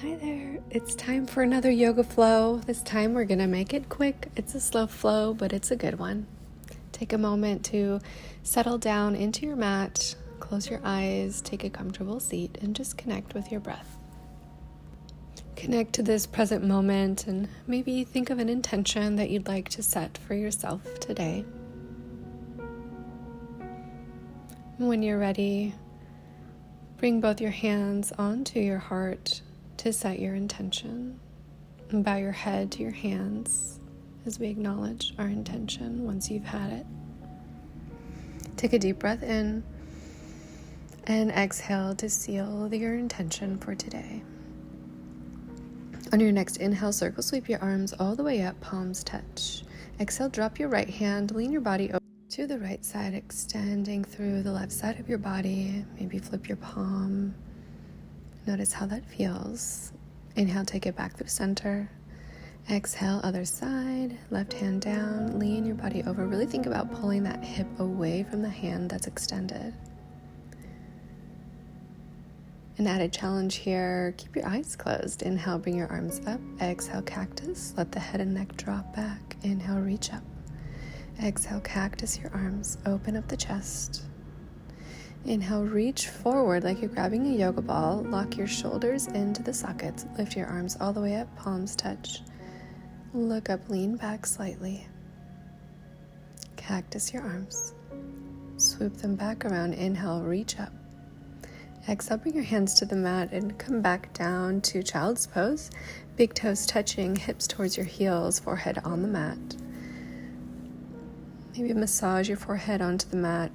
Hi there, it's time for another yoga flow. This time we're gonna make it quick. It's a slow flow, but it's a good one. Take a moment to settle down into your mat, close your eyes, take a comfortable seat, and just connect with your breath. Connect to this present moment and maybe think of an intention that you'd like to set for yourself today. When you're ready, bring both your hands onto your heart to set your intention, and bow your head to your hands as we acknowledge our intention once you've had it. Take a deep breath in and exhale to seal your intention for today. On your next inhale, circle sweep your arms all the way up, palms touch. Exhale, drop your right hand, lean your body over to the right side, extending through the left side of your body. Maybe flip your palm. Notice how that feels. Inhale, take it back through center. Exhale, other side, left hand down, lean your body over. Really think about pulling that hip away from the hand that's extended. An added challenge here, keep your eyes closed. Inhale, bring your arms up. Exhale, cactus. Let the head and neck drop back. Inhale, reach up. Exhale, cactus, your arms. Open up the chest. Inhale, reach forward like you're grabbing a yoga ball. Lock your shoulders into the sockets. Lift your arms all the way up, palms touch. Look up, lean back slightly. Cactus your arms. Swoop them back around. Inhale, reach up. Exhale, bring your hands to the mat and come back down to child's pose. Big toes touching, hips towards your heels, forehead on the mat. Maybe massage your forehead onto the mat.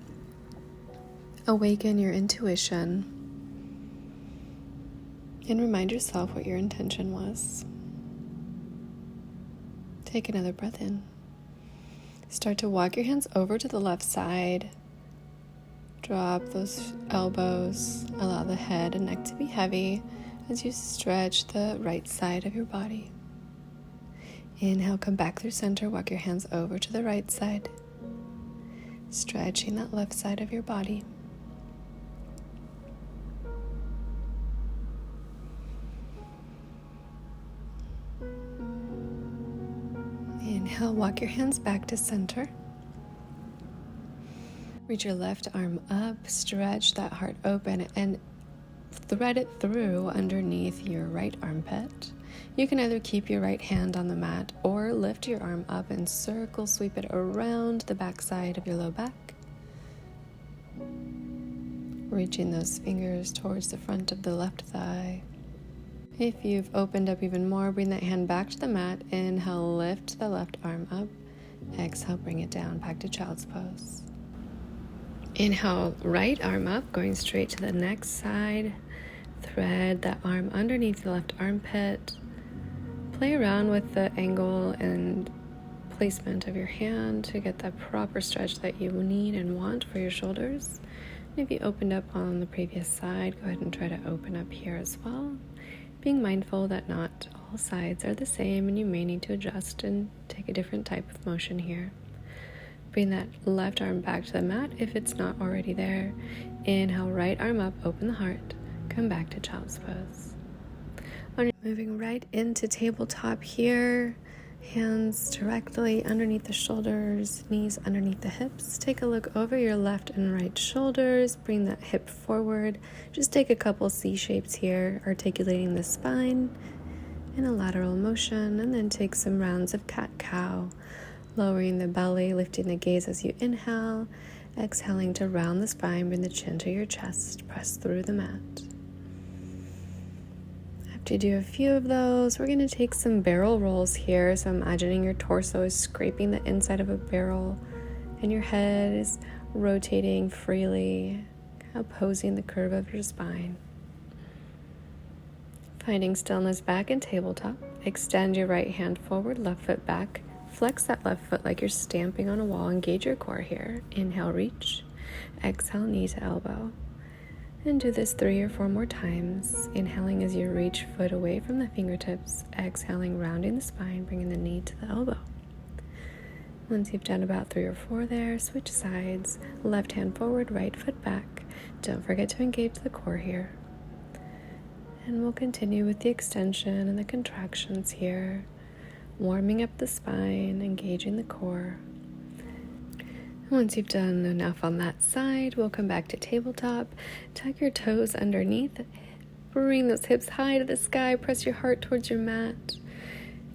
Awaken your intuition and remind yourself what your intention was. Take another breath in. Start to walk your hands over to the left side. Drop those elbows. Allow the head and neck to be heavy as you stretch the right side of your body. Inhale, come back through center. Walk your hands over to the right side. Stretching that left side of your body. Inhale, walk your hands back to center. Reach your left arm up, stretch that heart open, and thread it through underneath your right armpit. You can either keep your right hand on the mat or lift your arm up and circle sweep it around the back side of your low back. Reaching those fingers towards the front of the left thigh. If you've opened up even more, bring that hand back to the mat. Inhale, lift the left arm up. Exhale, bring it down back to child's pose. Inhale, right arm up, going straight to the next side. Thread that arm underneath the left armpit. Play around with the angle and placement of your hand to get that proper stretch that you need and want for your shoulders. If you opened up on the previous side, go ahead and try to open up here as well. Being mindful that not all sides are the same and you may need to adjust and take a different type of motion here. Bring that left arm back to the mat if it's not already there. Inhale, right arm up, open the heart. Come back to child's pose. Moving right into tabletop here. Hands directly underneath the shoulders, knees underneath the hips. Take a look over your left and right shoulders. Bring that hip forward. Just take a couple C shapes here, articulating the spine in a lateral motion, and then take some rounds of cat-cow. Lowering the belly, lifting the gaze as you inhale. Exhaling to round the spine, bring the chin to your chest. Press through the mat. To do a few of those, we're going to take some barrel rolls here. So imagining your torso is scraping the inside of a barrel and your head is rotating freely, opposing the curve of your spine. Finding stillness back in tabletop. Extend your right hand forward, left foot back. Flex that left foot like you're stamping on a wall. Engage your core here. Inhale, reach. Exhale, knee to elbow. And do this 3 or 4 more times. Inhaling as you reach foot away from the fingertips. Exhaling, rounding the spine, bringing the knee to the elbow. Once you've done about 3 or 4 there, switch sides. Left hand forward, right foot back. Don't forget to engage the core here. And we'll continue with the extension and the contractions here, warming up the spine, engaging the core. Once you've done enough on that side, we'll come back to tabletop. Tuck your toes underneath. Bring those hips high to the sky. Press your heart towards your mat.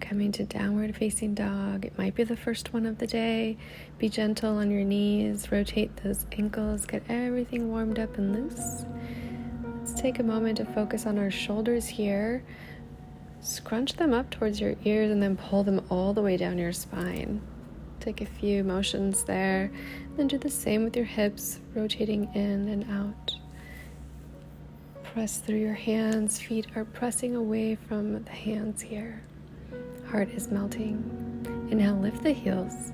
Coming to downward facing dog. It might be the first one of the day. Be gentle on your knees. Rotate those ankles. Get everything warmed up and loose. Let's take a moment to focus on our shoulders here. Scrunch them up towards your ears and then pull them all the way down your spine. Take a few motions there. Then do the same with your hips, rotating in and out. Press through your hands. Feet are pressing away from the hands here. Heart is melting. Inhale, lift the heels.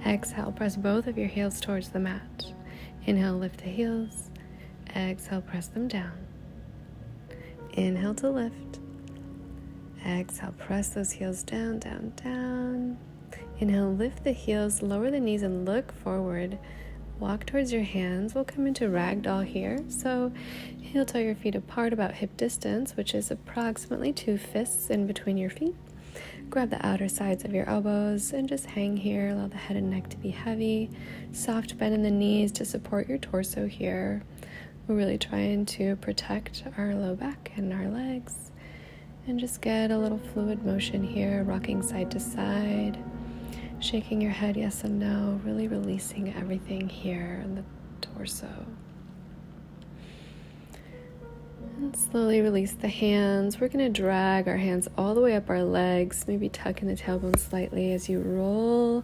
Exhale, press both of your heels towards the mat. Inhale, lift the heels. Exhale, press them down. Inhale to lift. Exhale, press those heels down, down, down. Inhale, lift the heels, lower the knees and look forward. Walk towards your hands. We'll come into Ragdoll here. So heel toe your feet apart about hip distance, which is approximately 2 fists in between your feet. Grab the outer sides of your elbows and just hang here. Allow the head and neck to be heavy. Soft bend in the knees to support your torso here. We're really trying to protect our low back and our legs. And just get a little fluid motion here, rocking side to side. Shaking your head yes and no, really releasing everything here in the torso. And slowly release the hands. We're going to drag our hands all the way up our legs, maybe tucking the tailbone slightly as you roll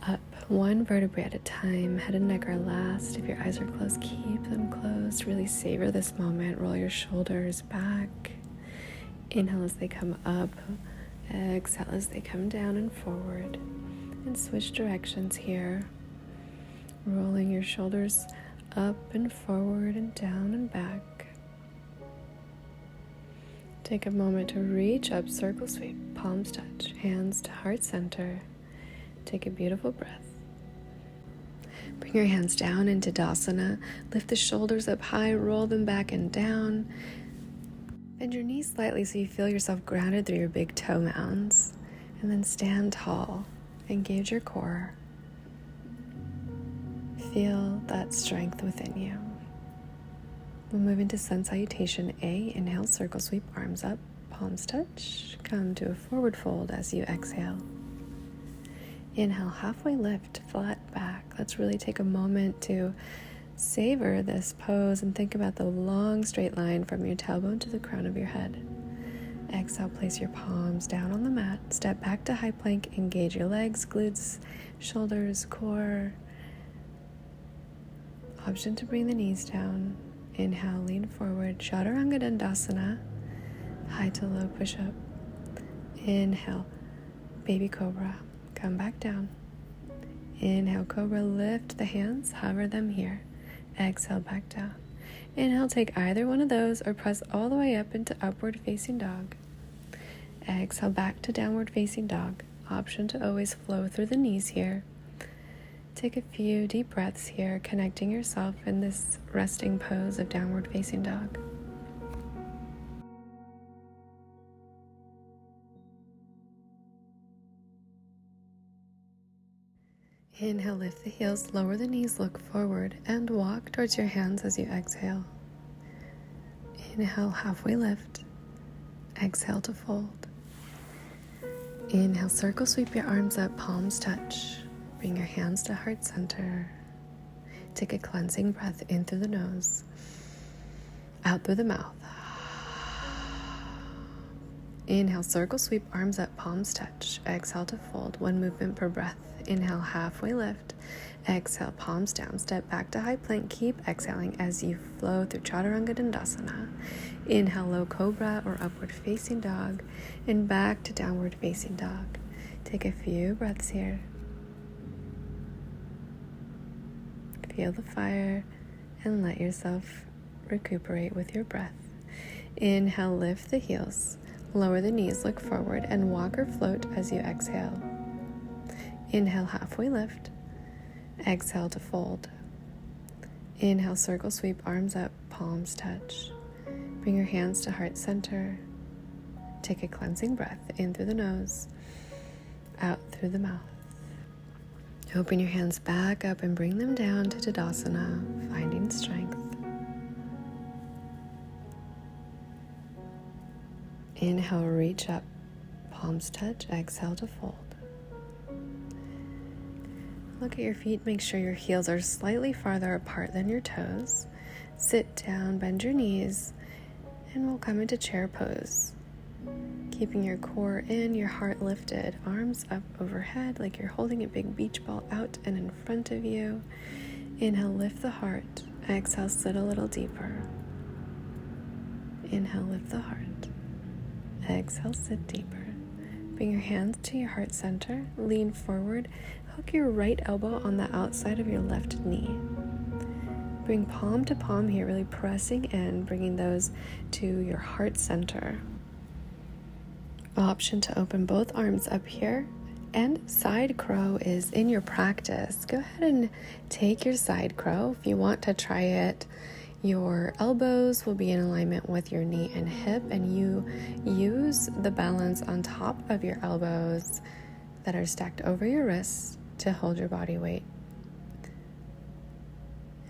up one vertebrae at a time. Head and neck are last. If your eyes are closed, keep them closed. Really savor this moment. Roll your shoulders back. Inhale as they come up. Exhale as they come down and forward. And switch directions here. Rolling your shoulders up and forward and down and back. Take a moment to reach up, circle sweep, palms touch, hands to heart center. Take a beautiful breath. Bring your hands down into Tadasana. Lift the shoulders up high, roll them back and down. Bend your knees slightly so you feel yourself grounded through your big toe mounds. And then stand tall. Engage your core. Feel that strength within you. We'll move into Sun Salutation A. Inhale, circle sweep, arms up, palms touch. Come to a forward fold as you exhale. Inhale, halfway lift, flat back. Let's really take a moment to savor this pose and think about the long straight line from your tailbone to the crown of your head. Exhale, place your palms down on the mat. Step back to high plank. Engage your legs, glutes, shoulders, core. Option to bring the knees down. Inhale, lean forward. Chaturanga, high to low push-up. Inhale, baby cobra. Come back down. Inhale, cobra. Lift the hands. Hover them here. Exhale, back down. Inhale, take either one of those or press all the way up into upward facing dog. Exhale, back to downward facing dog. Option to always flow through the knees here. Take a few deep breaths here, connecting yourself in this resting pose of downward facing dog. Inhale, lift the heels, lower the knees, look forward, and walk towards your hands as you exhale. Inhale, halfway lift. Exhale to fold. Inhale, circle sweep your arms up, palms touch. Bring your hands to heart center. Take a cleansing breath in through the nose, out through the mouth. Inhale, circle sweep, arms up, palms touch. Exhale to fold, one movement per breath. Inhale, halfway lift. Exhale, palms down. Step back to high plank. Keep exhaling as you flow through Chaturanga. Inhale, low cobra or upward facing dog. And back to downward facing dog. Take a few breaths here. Feel the fire and let yourself recuperate with your breath. Inhale, lift the heels. Lower the knees, look forward, and walk or float as you exhale. Inhale, halfway lift. Exhale to fold. Inhale, circle sweep, arms up, palms touch. Bring your hands to heart center. Take a cleansing breath in through the nose, out through the mouth. Open your hands back up and bring them down to Tadasana, finding strength. Inhale, reach up, palms touch, exhale to fold. Look at your feet, make sure your heels are slightly farther apart than your toes. Sit down, bend your knees, and we'll come into chair pose. Keeping your core in, your heart lifted, arms up overhead like you're holding a big beach ball out and in front of you. Inhale, lift the heart. Exhale, sit a little deeper. Inhale, lift the heart. Exhale, sit deeper. Bring your hands to your heart center. Lean forward. Hook your right elbow on the outside of your left knee. Bring palm to palm here, really pressing in, bringing those to your heart center. Option to open both arms up here, and side crow is in your practice. Go ahead and take your side crow. If you want to try it, your elbows will be in alignment with your knee and hip, and you use the balance on top of your elbows that are stacked over your wrists to hold your body weight.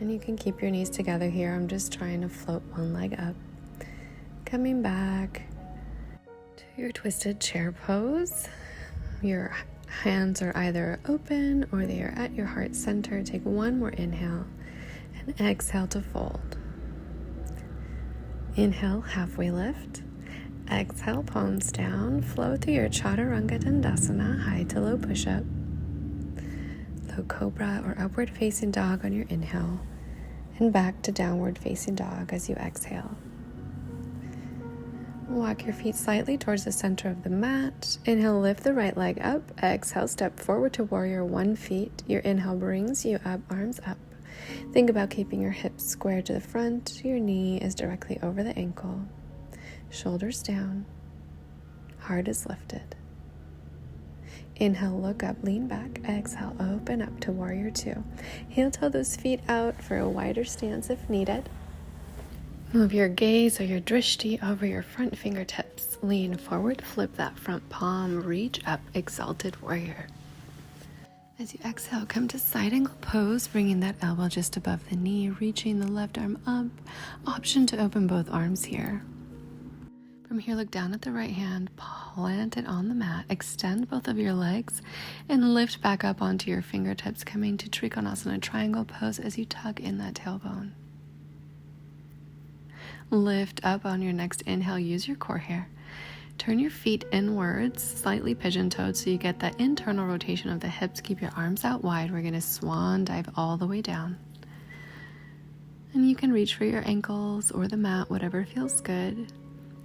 And you can keep your knees together here. I'm just trying to float one leg up. Coming back to your twisted chair pose. Your hands are either open or they are at your heart center. Take one more inhale and exhale to fold. Inhale, halfway lift. Exhale, palms down. Flow through your Chaturanga Tadasana, high to low push-up. Low cobra or upward facing dog on your inhale. And back to downward facing dog as you exhale. Walk your feet slightly towards the center of the mat. Inhale, lift the right leg up. Exhale, step forward to warrior 1 feet. Your inhale brings you up, arms up. Think about keeping your hips square to the front. Your knee is directly over the ankle. Shoulders down. Heart is lifted. Inhale, look up, lean back. Exhale, open up to warrior 2. Heel toe those feet out for a wider stance if needed. Move your gaze or your drishti over your front fingertips. Lean forward, flip that front palm, reach up, exalted warrior. As you exhale, come to side angle pose, bringing that elbow just above the knee, reaching the left arm up. Option to open both arms here. From here, look down at the right hand, plant it on the mat, extend both of your legs, and lift back up onto your fingertips, coming to Trikonasana triangle pose as you tug in that tailbone. Lift up on your next inhale, use your core here. Turn your feet inwards, slightly pigeon-toed so you get that internal rotation of the hips. Keep your arms out wide. We're going to swan dive all the way down. And you can reach for your ankles or the mat, whatever feels good.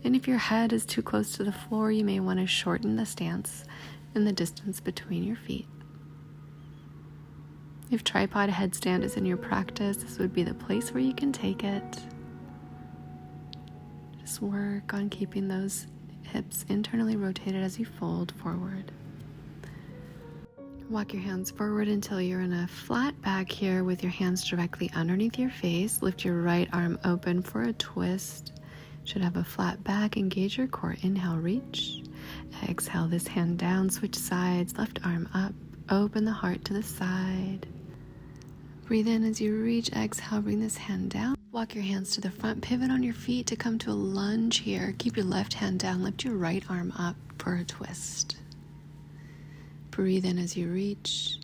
And if your head is too close to the floor, you may want to shorten the stance and the distance between your feet. If tripod headstand is in your practice, this would be the place where you can take it. Just work on keeping those hips internally rotated as you fold forward. Walk your hands forward until you're in a flat back here with your hands directly underneath your face. Lift your right arm open for a twist. Should have a flat back. Engage your core. Inhale, reach. Exhale, this hand down. Switch sides. Left arm up. Open the heart to the side. Breathe in as you reach. Exhale, bring this hand down. Walk your hands to the front. Pivot on your feet to come to a lunge here. Keep your left hand down. Lift your right arm up for a twist. Breathe in as you reach.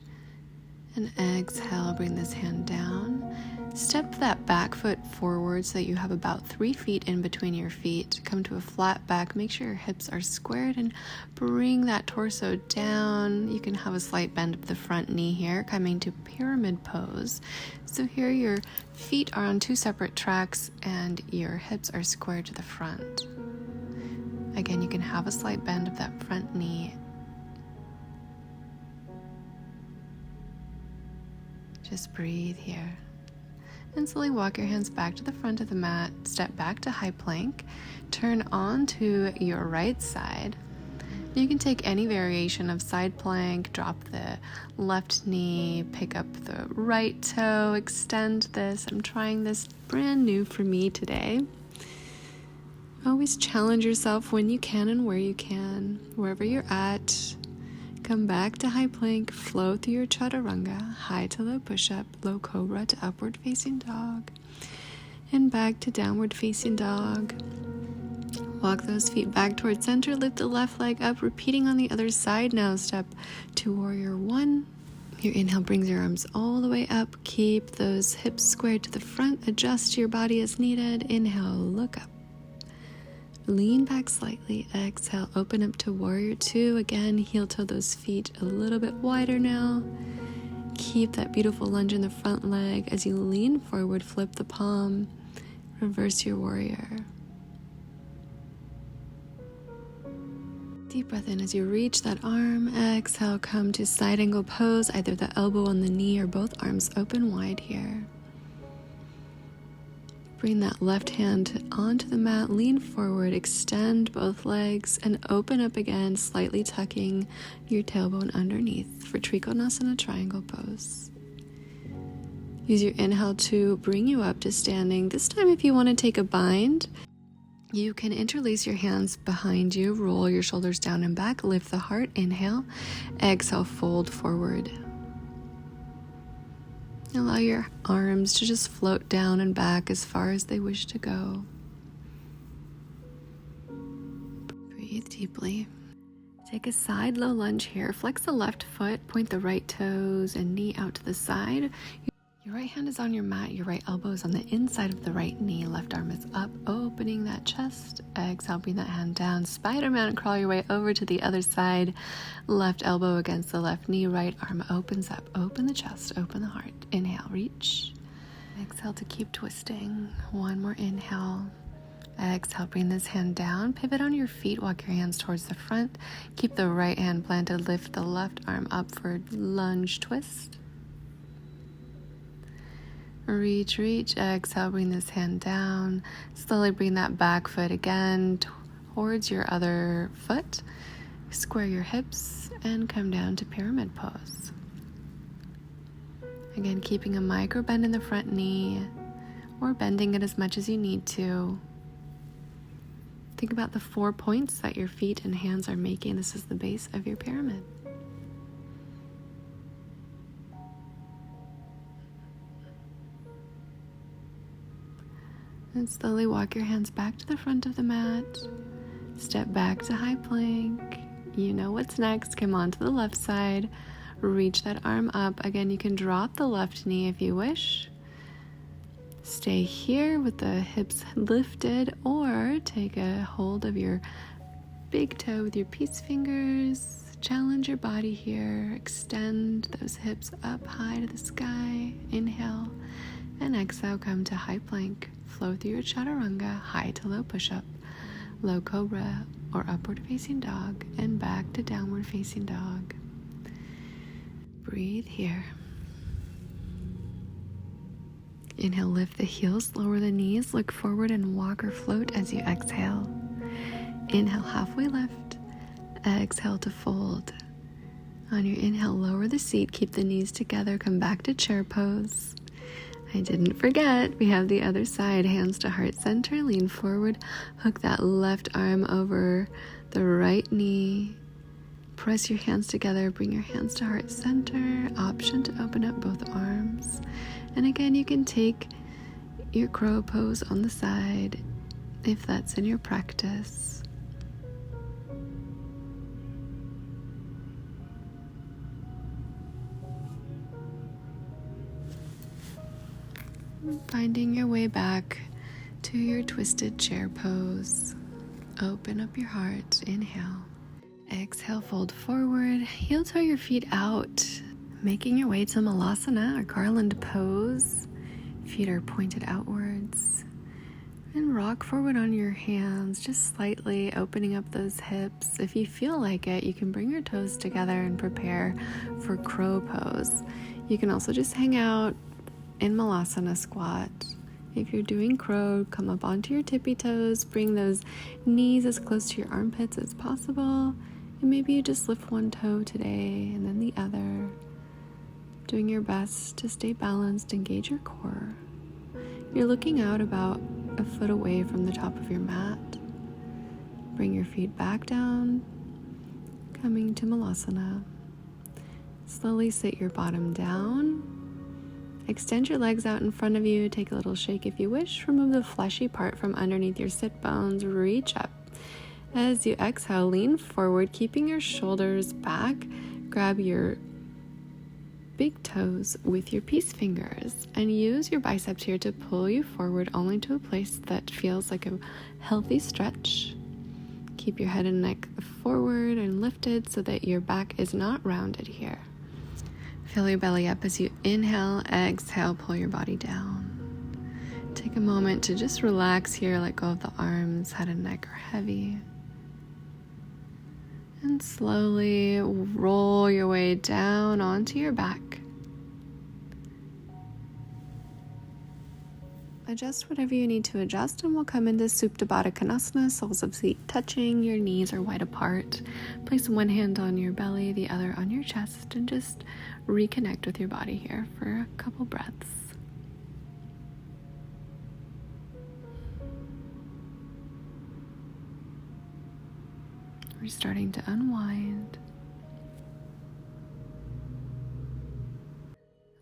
And exhale, bring this hand down. Step that back foot forward so that you have about 3 feet in between your feet. Come to a flat back. Make sure your hips are squared and bring that torso down. You can have a slight bend of the front knee here, coming to pyramid pose. So here your feet are on 2 separate tracks and your hips are squared to the front. Again, you can have a slight bend of that front knee. Just breathe here. And slowly walk your hands back to the front of the mat. Step back to high plank. Turn on to your right side. You can take any variation of side plank. Drop the left knee. Pick up the right toe. Extend this. I'm trying this brand new for me today. Always challenge yourself when you can and where you can. Wherever you're at, come back to high plank, flow through your chaturanga, high to low push-up, low cobra to upward facing dog, and back to downward facing dog. Walk those feet back towards center, lift the left leg up, repeating on the other side now. Step to warrior one. Your inhale brings your arms all the way up. Keep those hips squared to the front. Adjust your body as needed. Inhale, look up. Lean back slightly. Exhale, open up to warrior two. Again, heel toe those feet a little bit wider now. Keep that beautiful lunge in the front leg. As you lean forward, flip the palm. Reverse your warrior. Deep breath in as you reach that arm. Exhale, come to side angle pose, either the elbow on the knee or both arms open wide here. Bring that left hand onto the mat, lean forward, extend both legs, and open up again, slightly tucking your tailbone underneath for Trikonasana triangle pose. Use your inhale to bring you up to standing. This time, if you want to take a bind, you can interlace your hands behind you, roll your shoulders down and back, lift the heart, inhale, exhale, fold forward. Allow your arms to just float down and back as far as they wish to go. Breathe deeply. Take a side low lunge here. Flex the left foot, point the right toes and knee out to the side. Your right hand is on your mat, your right elbow is on the inside of the right knee, left arm is up, opening that chest. Exhale, bring that hand down, Spider-Man, and crawl your way over to the other side. Left elbow against the left knee, right arm opens up, open the chest, open the heart. Inhale, reach. Exhale to keep twisting. One more inhale. Exhale, bring this hand down, pivot on your feet, walk your hands towards the front. Keep the right hand planted, lift the left arm up for lunge twist. Reach, exhale, bring this hand down. Slowly bring that back foot again towards your other foot. Square your hips and come down to pyramid pose. Again, keeping a micro bend in the front knee or bending it as much as you need to. Think about the 4 points that your feet and hands are making. This is the base of your pyramid. And slowly walk your hands back to the front of the mat. Step back to high plank. You know what's next. Come on to the left side. Reach that arm up. Again, you can drop the left knee if you wish. Stay here with the hips lifted, or take a hold of your big toe with your peace fingers. Challenge your body here. Extend those hips up high to the sky. Inhale. And exhale, come to high plank. Flow through your chaturanga, high to low push-up, low cobra or upward facing dog, and back to downward facing dog. Breathe here. Inhale, lift the heels, lower the knees, look forward and walk or float as you exhale. Inhale, halfway lift. Exhale to fold. On your inhale, lower the seat, keep the knees together, come back to chair pose. I didn't forget, we have the other side, hands to heart center, lean forward, hook that left arm over the right knee, press your hands together, bring your hands to heart center, option to open up both arms. And again, you can take your crow pose on the side if that's in your practice. Finding your way back to your twisted chair pose. Open up your heart. Inhale. Exhale, fold forward. Heel toe your feet out. Making your way to Malasana or garland pose. Feet are pointed outwards. And rock forward on your hands, just slightly opening up those hips. If you feel like it, you can bring your toes together and prepare for crow pose. You can also just hang out in Malasana squat. If you're doing crow, come up onto your tippy toes, bring those knees as close to your armpits as possible, and maybe you just lift one toe today and then the other, doing your best to stay balanced, engage your core. You're looking out about a foot away from the top of your mat. Bring your feet back down, coming to Malasana. Slowly sit your bottom down. Extend your legs out in front of you. Take a little shake if you wish. Remove the fleshy part from underneath your sit bones. Reach up. As you exhale, lean forward, keeping your shoulders back. Grab your big toes with your peace fingers and use your biceps here to pull you forward only to a place that feels like a healthy stretch. Keep your head and neck forward and lifted so that your back is not rounded here. Fill your belly up as you inhale, exhale, pull your body down. Take a moment to just relax here, let go of the arms, head and neck are heavy. And slowly roll your way down onto your back. Adjust whatever you need to adjust, and we'll come into Souptabatakanasana, soles of feet touching, your knees are wide apart. Place one hand on your belly, the other on your chest, and just reconnect with your body here for a couple breaths. We're starting to unwind.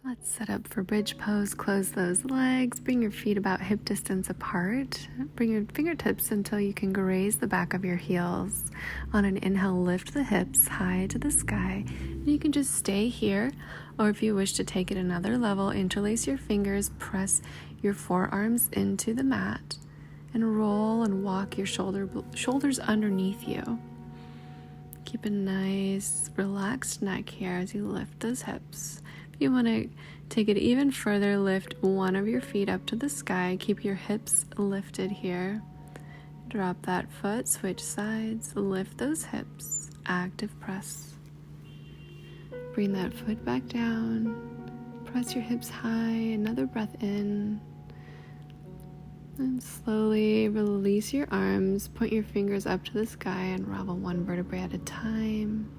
Let's set up for bridge pose. Close those legs. Bring your feet about hip distance apart. Bring your fingertips until you can graze the back of your heels. On an inhale, lift the hips high to the sky. And you can just stay here, or if you wish to take it another level, interlace your fingers, press your forearms into the mat, and roll and walk your shoulders underneath you. Keep a nice relaxed neck here as you lift those hips. If you want to take it even further, lift one of your feet up to the sky. Keep your hips lifted here. Drop that foot, switch sides, lift those hips, active press. Bring that foot back down, press your hips high, another breath in. And slowly release your arms, point your fingers up to the sky, unravel one vertebrae at a time.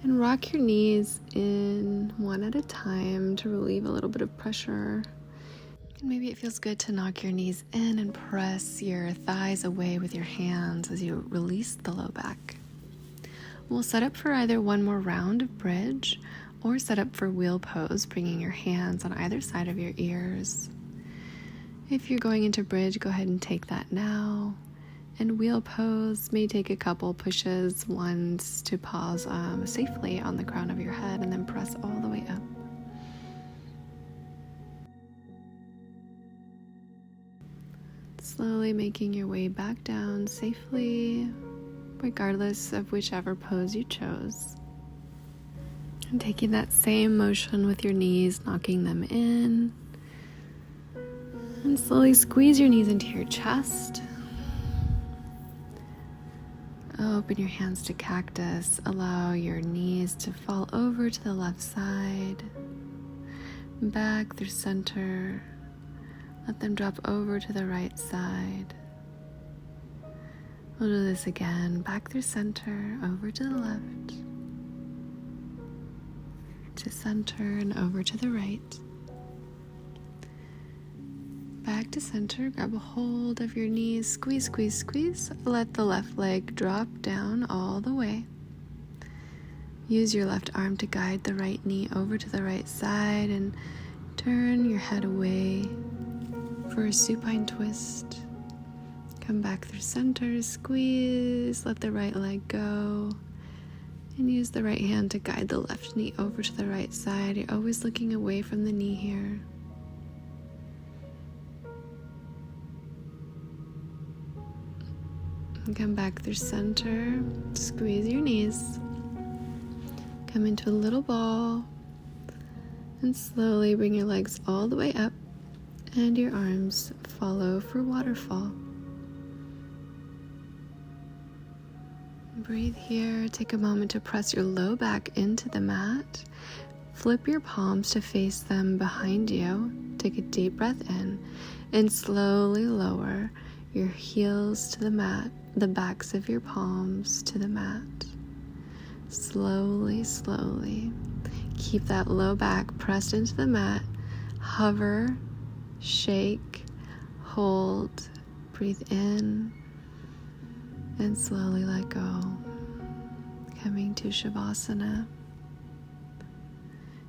And rock your knees in one at a time to relieve a little bit of pressure. And maybe it feels good to knock your knees in and press your thighs away with your hands as you release the low back. We'll set up for either one more round of bridge or set up for wheel pose, bringing your hands on either side of your ears. If you're going into bridge, go ahead and take that now. And wheel pose may take a couple pushes, once to pause safely on the crown of your head and then press all the way up. Slowly making your way back down safely, regardless of whichever pose you chose. And taking that same motion with your knees, knocking them in. And slowly squeeze your knees into your chest. Open your hands to cactus. Allow your knees to fall over to the left side, back through center. Let them drop over to the right side. We'll do this again. Back through center, over to the left, to center, and over to the right. Back to center, grab a hold of your knees, squeeze, squeeze, squeeze. Let the left leg drop down all the way. Use your left arm to guide the right knee over to the right side and turn your head away for a supine twist. Come back through center, squeeze, let the right leg go, and use the right hand to guide the left knee over to the right side. You're always looking away from the knee here. And come back through center, squeeze your knees, come into a little ball, and slowly bring your legs all the way up, and your arms follow for waterfall. Breathe here. Take a moment to press your low back into the mat. Flip your palms to face them behind you. Take a deep breath in and slowly lower your heels to the mat, the backs of your palms to the mat. Slowly, slowly. Keep that low back pressed into the mat. Hover, shake, hold, breathe in, And slowly let go, coming to Shavasana.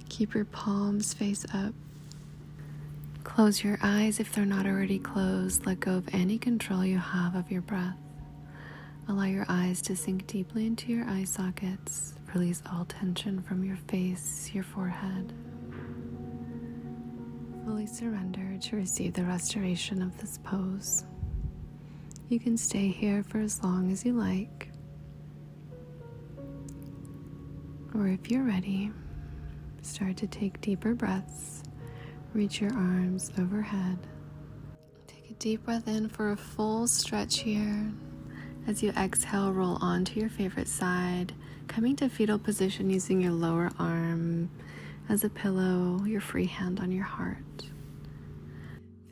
Keep your palms face up. Close your eyes if they're not already closed. Let go of any control you have of your breath. Allow your eyes to sink deeply into your eye sockets. Release all tension from your face, your forehead. Fully surrender to receive the restoration of this pose. You can stay here for as long as you like. Or if you're ready, start to take deeper breaths. Reach your arms overhead. Take a deep breath in for a full stretch here. As you exhale, roll onto your favorite side, coming to fetal position using your lower arm as a pillow, your free hand on your heart.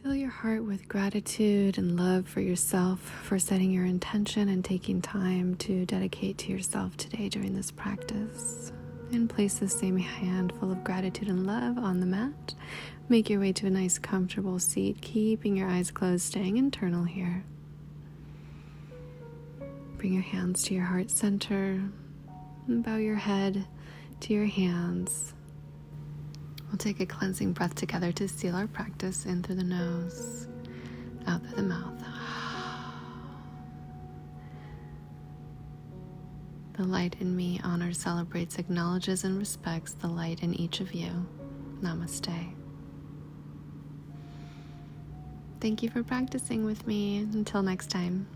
Fill your heart with gratitude and love for yourself for setting your intention and taking time to dedicate to yourself today during this practice. And place the same handful of gratitude and love on the mat. Make your way to a nice comfortable seat, keeping your eyes closed, staying internal here. Bring your hands to your heart center and bow your head to your hands. We'll take a cleansing breath together to seal our practice. In through the nose, out through the mouth. The light in me honors, celebrates, acknowledges, and respects the light in each of you. Namaste. Thank you for practicing with me. Until next time.